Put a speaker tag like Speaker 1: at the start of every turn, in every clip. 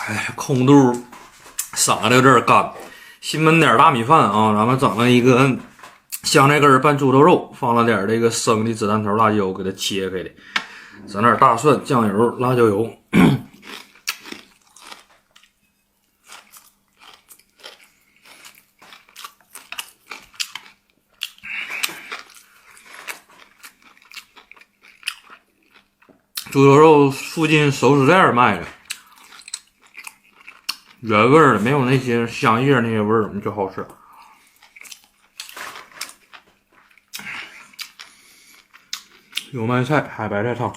Speaker 1: 哎，空肚嗓子有点干。新焖点大米饭啊，咱们整了一个香菜根拌猪头肉，放了点这个生的子弹头辣椒，给它切开的，整点大蒜、酱油、辣椒油。猪头肉附近熟食店卖的，原味的，没有那些香叶那些味儿，就好吃。油麦菜、海白菜汤。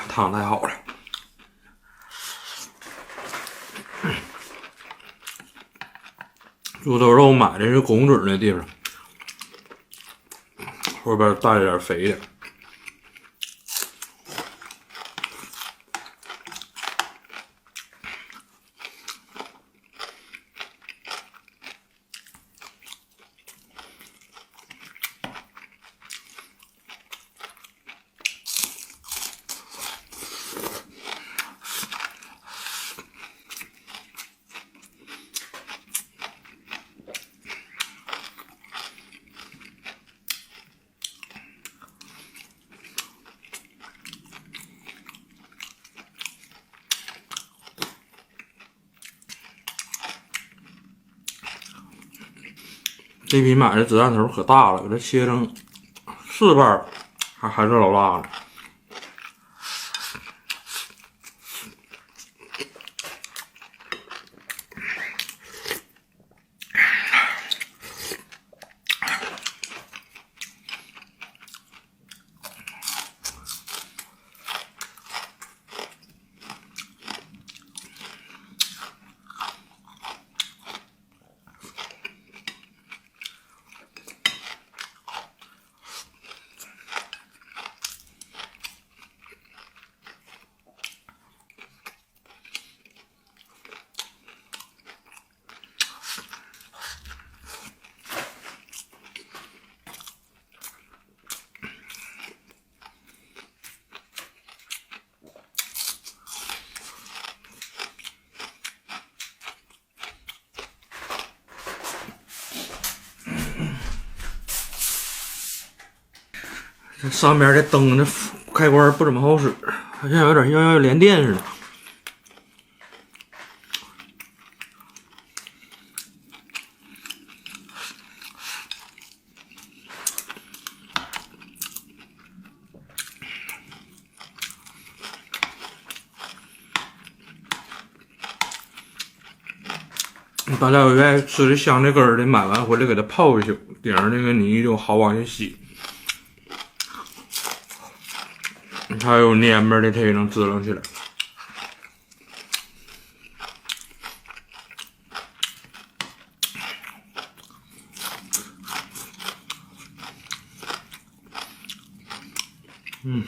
Speaker 1: 汤太好了，猪头肉买的是拱嘴那地方，后边带点肥的。这批买的子弹头可大了，给它切成4瓣，还是老辣的。这上面的灯的开关不怎么好使，好像有点像要连电似的。大家有愿意吃的香菜根的，买完回来给它泡一宿，顶上那个泥就好往下洗。还有蔫巴的，它也能支棱起来。嗯。